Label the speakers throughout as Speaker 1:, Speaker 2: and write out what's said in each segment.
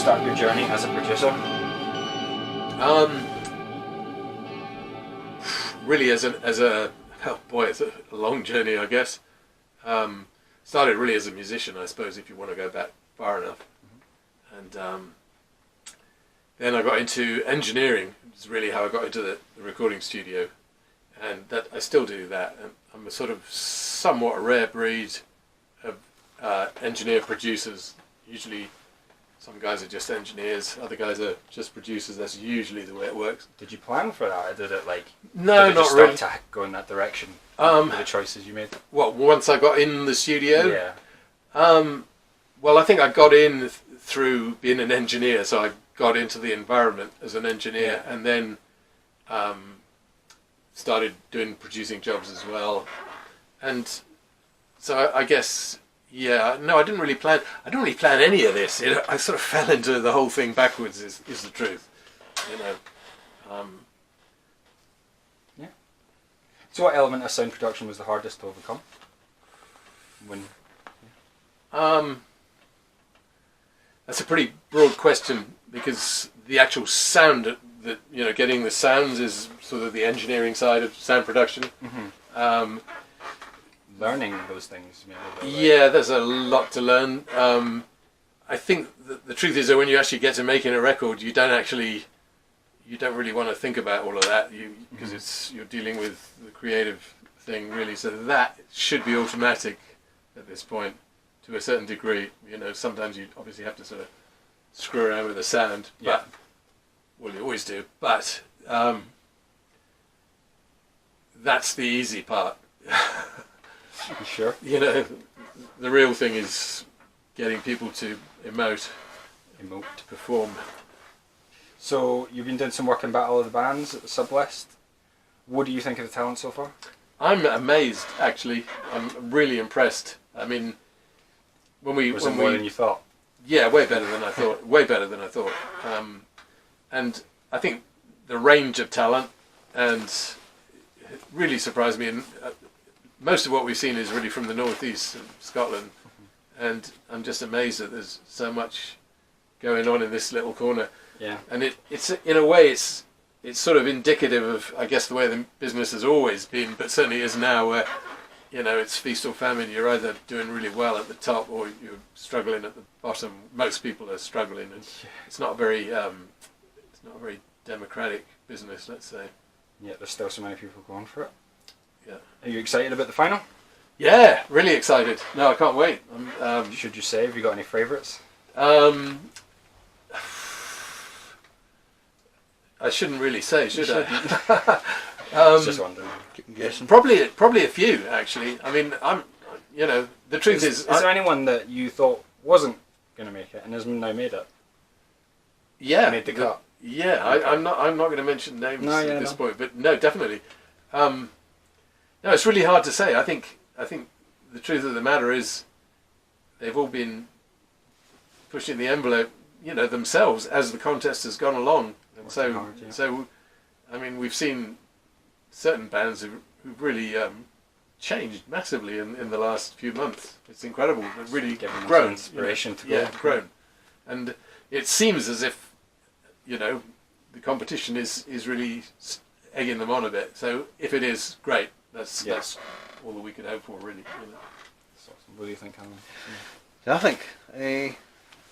Speaker 1: start your journey as a producer?
Speaker 2: Really, as a oh boy, it's a long journey, I guess. Started really as a musician, I suppose, if you want to go back far enough. And then I got into engineering. It's really how I got into the recording studio, and that I still do that. And I'm a sort of somewhat rare breed of engineer producers. Usually, some guys are just engineers, other guys are just producers. That's usually the way it works.
Speaker 1: Did you plan for that, or did it
Speaker 2: No,
Speaker 1: did it
Speaker 2: not
Speaker 1: just
Speaker 2: really.
Speaker 1: start to go in that direction with the choices you made?
Speaker 2: What, once I got in the studio?
Speaker 1: Yeah.
Speaker 2: Well, I think I got in through being an engineer, so I got into the environment as an engineer, and then started doing producing jobs as well. And so I guess, yeah, no, I didn't really plan any of this. I sort of fell into the whole thing backwards, is the truth, you know.
Speaker 1: Yeah. So what element of sound production was the hardest to overcome?
Speaker 2: That's a pretty broad question, because the actual sound that you know, getting the sounds is sort of the engineering side of sound production.
Speaker 1: Mm-hmm. Learning those things, maybe.
Speaker 2: Yeah, there's a lot to learn. I think the truth is that when you actually get to making a record, you don't really want to think about all of that, because you're dealing with the creative thing, really. So that should be automatic at this point, to a certain degree. You know, sometimes you obviously have to sort of screw around with the sound, but well, you always do. But that's the easy part.
Speaker 1: Sure.
Speaker 2: You know, the real thing is getting people to emote, to perform.
Speaker 1: So you've been doing some work in Battle of the Bands at the SUblist. What do you think of the talent so far?
Speaker 2: I'm amazed, actually. I'm really impressed. I mean,
Speaker 1: Was it more than you thought?
Speaker 2: Yeah, way better than I thought. Way better than I thought. And I think the range of talent, and it really surprised me. And most of what we've seen is really from the northeast of Scotland, and I'm just amazed that there's so much going on in this little corner.
Speaker 1: Yeah.
Speaker 2: And it's in a way it's sort of indicative of, I guess, the way the business has always been, but certainly is now, where you know, it's feast or famine. You're either doing really well at the top or you're struggling at the bottom. Most people are struggling, and it's not a very democratic business, let's say.
Speaker 1: Yeah, there's still so many people going for it.
Speaker 2: Yeah.
Speaker 1: Are you excited about the final?
Speaker 2: Yeah, really excited. No, I can't wait.
Speaker 1: Should you say, have you got any favourites?
Speaker 2: I shouldn't really say, should I?
Speaker 1: Just wondering.
Speaker 2: Guessing. Probably a few, actually. I mean, you know, the truth is
Speaker 1: there anyone that you thought wasn't going to make it and has now made it?
Speaker 2: Yeah,
Speaker 1: made the cut.
Speaker 2: Yeah,
Speaker 1: Okay.
Speaker 2: I'm not going to mention names at this
Speaker 1: no.
Speaker 2: point, but no, definitely. No, it's really hard to say. I think the truth of the matter is they've all been pushing the envelope, you know, themselves as the contest has gone along, and so I mean, we've seen certain bands who've really changed massively in the last few months. It's incredible. They've really grown.
Speaker 1: Inspiration to
Speaker 2: go. Yeah, grown. And it seems as if, you know, the competition is really egging them on a bit. So if it is, great. That's all that we could hope for, really. You know.
Speaker 1: That's awesome. What do you think, Alan?
Speaker 3: I think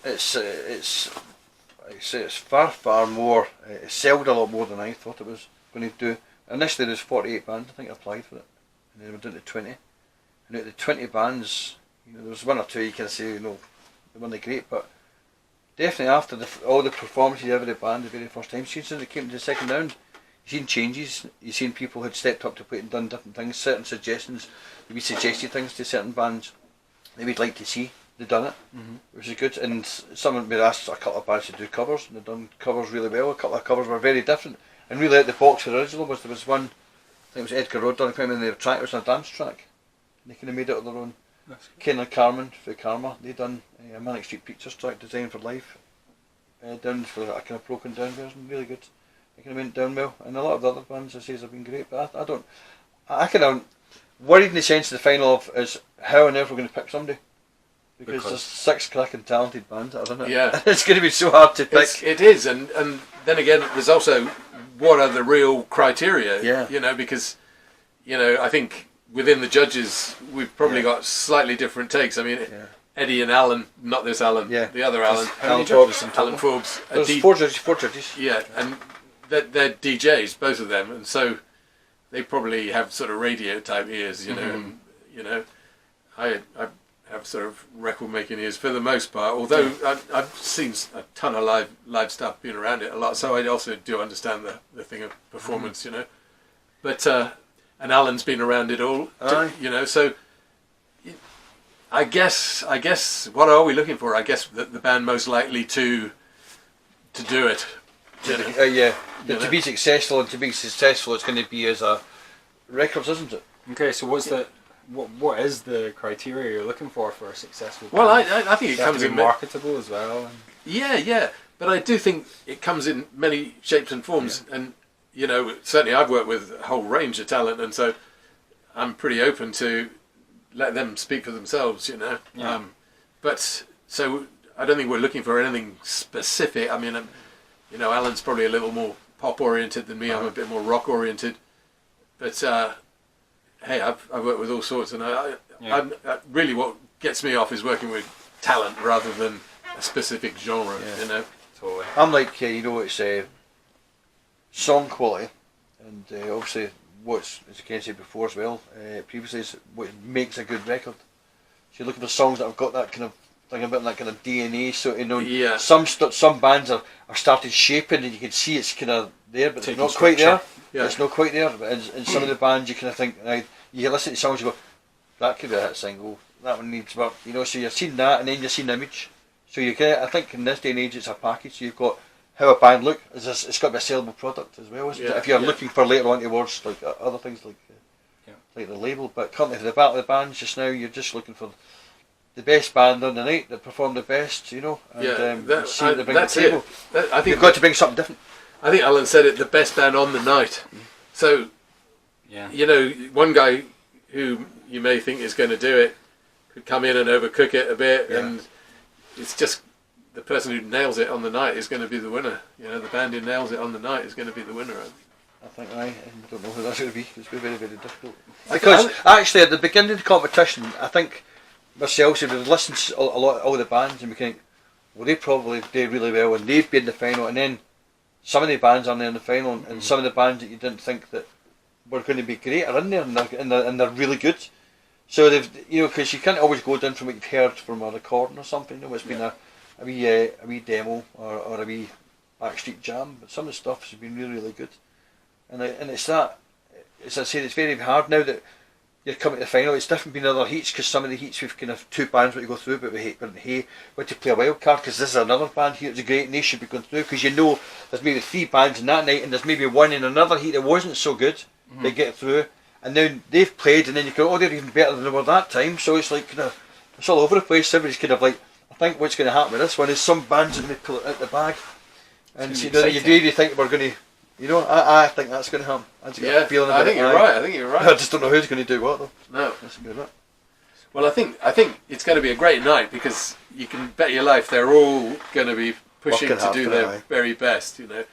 Speaker 3: it's far more. It sold a lot more than I thought it was going to do. Initially, there's 48 bands. I think I applied for it, and then we went down to 20. And out of the 20 bands, you know, there was one or two you can say, you know, they weren't great, but definitely after all the performances of every band the very first time, since they came to the second round, you've seen changes. You've seen people who'd stepped up to plate and done different things, certain suggestions. We suggested things to certain bands that we'd like to see. They've done it, which is good. And someone we asked a couple of bands to do covers, and they've done covers really well. A couple of covers were very different, and really out the box for the original was there was one, I think it was Edgar Road done, and the track was a dance track. And they kind of made it on their own. Ken and Carmen for Karma, they done a Manic Street Preachers track, Designed for Life, down for a kind of broken down version, really good. It kind of went down well, and a lot of the other bands I say have been great, but I kind of worried in the sense of the final of is how on earth we're going to pick somebody. Because there's 6 cracking talented bands that are in it.
Speaker 2: Yeah.
Speaker 3: It's going to be so hard to pick.
Speaker 2: It is, and then again, there's also what are the real criteria?
Speaker 3: Yeah.
Speaker 2: You know, because I think within the judges we've probably got slightly different takes. I mean, Eddie and Alan, not this Alan, the other Alan,
Speaker 3: Alan Forbes and
Speaker 2: Alan Forbes.
Speaker 3: There's 4 judges.
Speaker 2: Yeah, and they're DJs, both of them, and so they probably have sort of radio type ears. And, I have sort of record making ears for the most part, although I've seen a ton of live stuff, been around it a lot, so I also do understand the thing of performance, but and Alan's been around it all, so I guess what are we looking for? I guess the band most likely to do it,
Speaker 3: to be successful, and to be successful it's going to be as a records, isn't it?
Speaker 1: Okay, so what is the criteria you're looking for a successful band?
Speaker 2: Well, I think it comes in
Speaker 1: marketable as well.
Speaker 2: Yeah, but I do think it comes in many shapes and forms, and certainly I've worked with a whole range of talent, and so I'm pretty open to let them speak for themselves, but so I don't think we're looking for anything specific. I mean, Alan's probably a little more pop oriented than me. I'm a bit more rock oriented, but hey, I've worked with all sorts, and I'm really what gets me off is working with talent rather than a specific genre.
Speaker 1: Totally.
Speaker 3: I'm like, it's song quality, and obviously as Ken said before as well, previously, is what makes a good record. So you're looking for songs that have got that kind of thing about that kind of DNA. So some bands are started shaping, and you can see it's kind of there, but it's not quite there. Yeah. It's not quite there. But in some of the bands, you kind of think, right, you listen to songs, you go, that could be a hit single. That one needs work. So you're seeing that, and then you're seeing the image. So you get, I think in this day and age, it's a package. So you've got how a band look. It's got to be a sellable product as well, isn't it? If you're looking for later on towards like other things like the label, but currently for the battle of the bands just now, you're just looking for the best band on the night that perform the best, and see what they bring to the table. I think you've got to bring something different.
Speaker 2: I think Alan said it, the best band on the night. So, one guy who you may think is going to do it could come in and overcook it a bit, and it's just the person who nails it on the night is going to be the winner. The band who nails it on the night is going to be the winner.
Speaker 3: I think I don't know who that's going to be. It's going to be very, very difficult. Because actually, at the beginning of the competition, I think myself, we would listen to all the bands, and we think, well, they probably did really well, and they'd be in the final, and then some of the bands are there in the final, and some of the bands that you didn't think that were going to be great are in there, and they're really good. So they've, because you can't always go down from what you've heard from a recording or something. It's been a wee demo or a wee backstreet jam, but some of the stuff has been really, really good. And it's that, as I said, it's very hard now that you're coming to the final. It's different being other heats, because some of the heats we've kind of 2 bands what to go through, but we want to play a wild card because this is another band here that's great and they should be going through, because there's maybe 3 bands in that night, and there's maybe one in another heat that wasn't so good. They get through, and then they've played, and then you go, oh, they're even better than they were that time. So it's like it's all over the place. Everybody's kind of like, I think what's going to happen with this one is some bands are going to pull it out the bag, and you do think we're going to. I think that's going to happen. I think
Speaker 2: you're right. I think you're right.
Speaker 3: I just don't know who's going to do what though.
Speaker 2: No.
Speaker 3: That's a good bit.
Speaker 2: Well, I think it's going to be a great night, because you can bet your life they're all going to be pushing to do their very best, Yeah.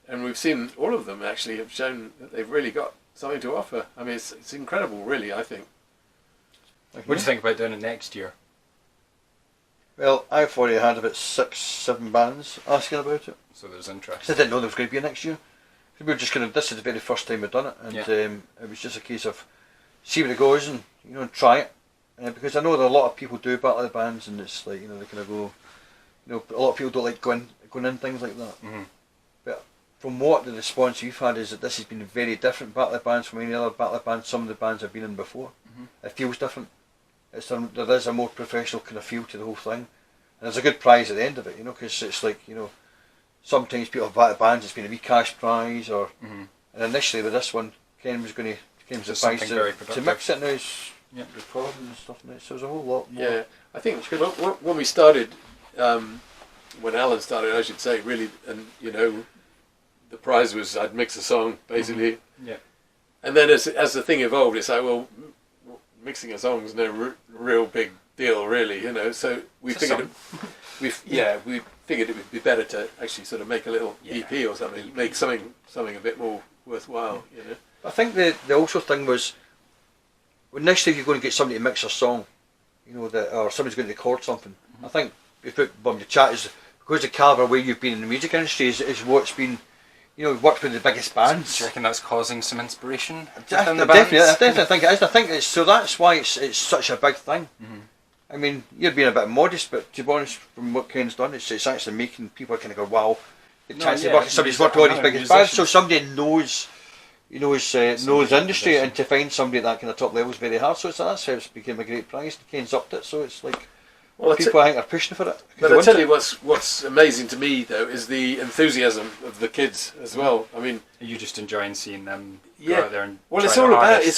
Speaker 2: And we've seen all of them actually have shown that they've really got something to offer. I mean, it's incredible, really. I think.
Speaker 1: What do you think about doing it next year?
Speaker 3: Well, I've already had about 6-7 bands asking about it.
Speaker 1: So there's interest.
Speaker 3: I didn't know there was going to be a next year. We were just this is the very first time we've done it, and it was just a case of see where it goes, and and try it. Because I know that a lot of people do battle of the bands, and it's like they kind of go, a lot of people don't like going in things like that. But from what the response we've had is that this has been very different battle of bands from any other battle of bands some of the bands have been in before. It feels different. There is a more professional kind of feel to the whole thing, and there's a good prize at the end of it, because it's like sometimes people have battle bands, it's been a wee cash prize, or and initially with this one, Ken was the prize to mix it now. Recording and stuff now, so there's a whole lot more.
Speaker 2: Yeah, I think when we started, when Alan started, I should say, really, and the prize was I'd mix a song basically. And then as the thing evolved, it's like, well, mixing a song is no real big deal, really. You know, so we
Speaker 1: It's a
Speaker 2: figured we figured it would be better to actually sort of make a little EP or something, make something a bit more worthwhile. You know,
Speaker 3: I think the also thing was, well, next time you're going to get somebody to mix a song, you know, that or somebody's going to record something. I think if it the chat is because the caliber where you've been in the music industry is what's been, you know, worked with the biggest bands.
Speaker 1: Do you reckon that's causing some inspiration
Speaker 3: I
Speaker 1: within the
Speaker 3: definitely think it is. I think it's so that's why it's such a big thing.
Speaker 1: Mm-hmm.
Speaker 3: I mean, you're being a bit modest, but to be honest, from what Ken's done, it's actually making people kind of go, wow, the chance to work with somebody's worked with all these biggest bands. So somebody knows, you know, knows the industry, and to find somebody at that kind of top level is very hard. So that's how it's become a great prize. Ken's upped it, so it's like people I think are pushing for it.
Speaker 2: But I tell you what's amazing to me though is the enthusiasm of the kids as well. I mean,
Speaker 1: are you just enjoying seeing them go out there and
Speaker 2: it's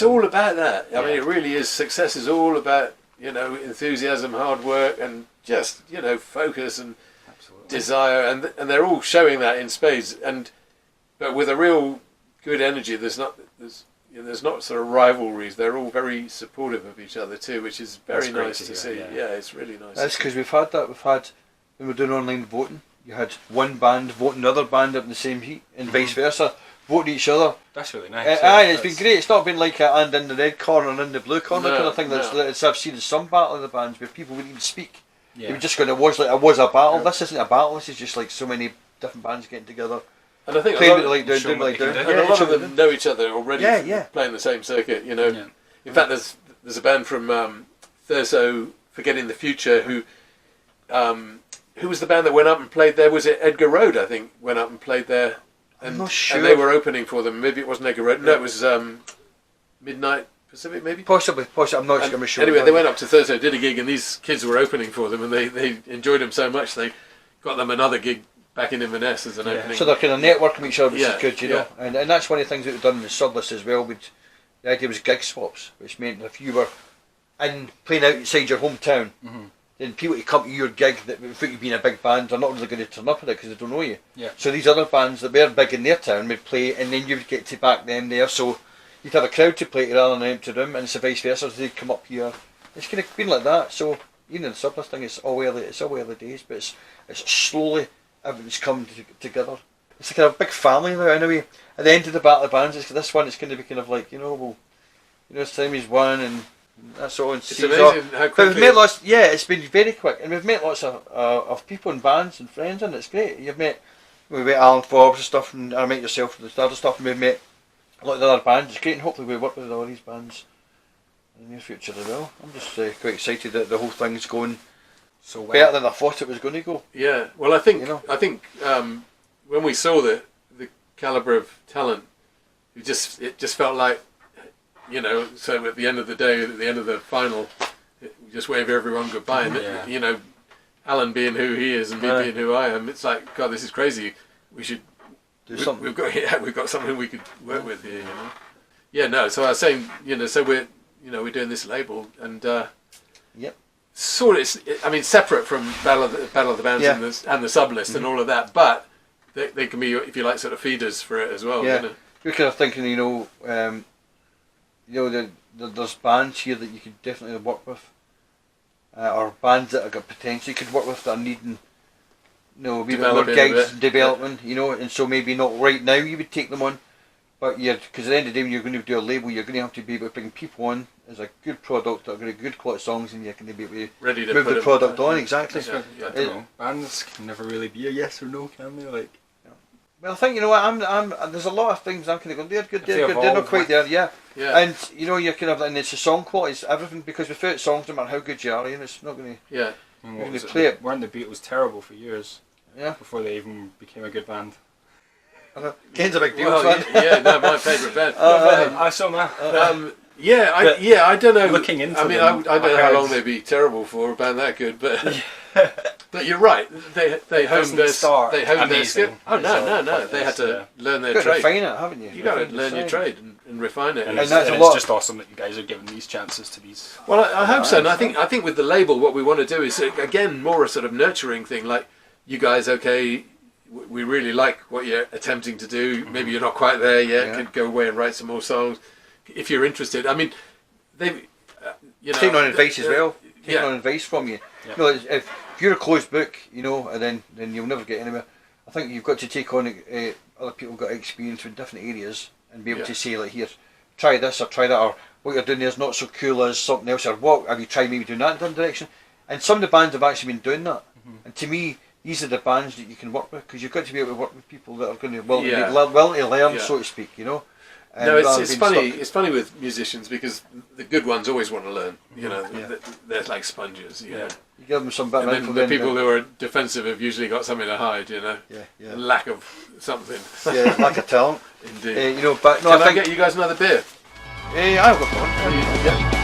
Speaker 2: all about that. I mean, it really is. Success is all about, you know, enthusiasm, hard work, and just, you know, focus and desire, and they're all showing that in spades. But with a real good energy, there's not sort of rivalries. They're all very supportive of each other too, which is very nice to see. Yeah, it's really nice.
Speaker 3: That's because we've had that. We've had when we're doing online voting, you had one band voting another band up in the same heat, and vice versa, voting each other.
Speaker 1: That's really nice.
Speaker 3: It's been great. It's not been like a and in the red corner and in the blue corner kind of thing. That's I've seen in some battle of the bands where people wouldn't even speak. They were just going, it was a battle. This isn't a battle. This is just like so many different bands getting together.
Speaker 2: And I think
Speaker 3: a lot
Speaker 2: of them know each other already. Playing the same circuit. You know, in fact, there's a band from Thurso, Forgetting the Future, who was the band that went up and played there? Was it Edgar Road? I think went up and played there. And,
Speaker 3: I'm not sure.
Speaker 2: And they were opening for them. Maybe it wasn't Edgar Road. No, it was Midnight Pacific, maybe.
Speaker 3: Possibly. I'm not sure.
Speaker 2: Anyway, they went up to Thurso, did a gig, and these kids were opening for them, and they enjoyed them so much they got them another gig back in Inverness as an opening.
Speaker 3: So they're kind of networking with each other, which is good, you know. And that's one of the things that we've done in the SUblist as well. The idea was gig swaps, which meant if you were playing outside your hometown, then people to come to your gig that without you being a big band, they're not really going to turn up at it because they don't know you. Yeah. So these other bands that were big in their town would play, and then you would get to back them there. So you'd have a crowd to play to rather than an empty room, and so vice versa. So they'd come up here. It's kind of been like that. So you know, the SUblist thing is all early days, but it's slowly everything's come together. It's like a big family now. Anyway, at the end of the battle of bands, this one is going to be kind of like, you know, well, you know, Sammy's won and that's all. And
Speaker 2: it's amazing how quickly.
Speaker 3: But we've met lots. Yeah, it's been very quick, and we've met lots of people and bands and friends, and it's great. We met Alan Forbes and stuff, and I met yourself and the other stuff, and we've met a lot of the other bands. It's great, and hopefully we work with all these bands in the near future as well. I'm just quite excited that the whole thing's going so well. Better than I thought it was going to go.
Speaker 2: Yeah, well, I think when we saw the calibre of talent, it just felt like, you know, so at the end of the day, at the end of the final, we just wave everyone goodbye. And, you know, Alan being who he is and me being who I am, it's like, God, this is crazy. We should do something. We've got something we could work with here, you know. Yeah, no, so I was saying, you know, so we're doing this label and sort of, I mean, separate from Battle of the Bands and the SUblist and all of that, but they can be, if you like, sort of feeders for it as well.
Speaker 3: Yeah,
Speaker 2: you know?
Speaker 3: You're kind of thinking, there's bands here that you could definitely work with, or bands that have got potential you could work with that are needing, you know, a bit more gigs and development, you know, and so maybe not right now you would take them on, but because at the end of the day when you're going to do a label, you're going to have to be able to bring people on as a good product that are going to good quality songs, and you're going to be able to move the product on. Exactly.
Speaker 1: I don't know. Bands can never really be a yes or no, can they? Like.
Speaker 3: Well, I think, you know what, there's a lot of things I'm kind of going, they're good, they're not quite there, yeah. And, you know, you're kind of, and it's the song quality, it's everything, because without songs, no matter how good you are, you know, it's not going to, play it.
Speaker 1: Weren't the Beatles terrible for years?
Speaker 3: Yeah.
Speaker 1: Before they even became a good band?
Speaker 3: Ken's a big Beatles fan.
Speaker 2: No, my favourite band.
Speaker 1: I saw that.
Speaker 2: I don't know.
Speaker 1: Looking into
Speaker 2: I don't know how long they'd be terrible for a band that good, but but you're right. They honed their skill. Oh no! They had to learn their trade.
Speaker 3: You've got to refine it, haven't you?
Speaker 2: You got to learn your trade and refine it.
Speaker 1: And it's just awesome that you guys are giving these chances to these.
Speaker 2: Well, I hope so. And I think with the label, what we want to do is again more a sort of nurturing thing. Like, you guys, okay, we really like what you're attempting to do. Maybe you're not quite there yet. Could go away and write some more songs if you're interested. I mean, they've taking
Speaker 3: on advice as well. taking on advice from you.
Speaker 1: Yeah.
Speaker 3: You know, if you're a closed book, you know, and then you'll never get anywhere. I think you've got to take on other people who've got experience in different areas and be able to say, like, here, try this or try that, or what you're doing there is not so cool as something else, or what have you tried maybe doing that in a different direction? And some of the bands have actually been doing that. And to me, these are the bands that you can work with, because you've got to be able to work with people that are going to willing to learn, so to speak, you know.
Speaker 2: No, it's funny. It's funny with musicians because the good ones always want to learn. You know, they're like sponges. You know,
Speaker 3: you give them some bit of info.
Speaker 2: And then the people who are defensive have usually got something to hide. You know, lack of something.
Speaker 3: Yeah, lack of talent.
Speaker 2: Indeed.
Speaker 3: You know, but no,
Speaker 2: Can I get you guys another beer?
Speaker 3: I've got one.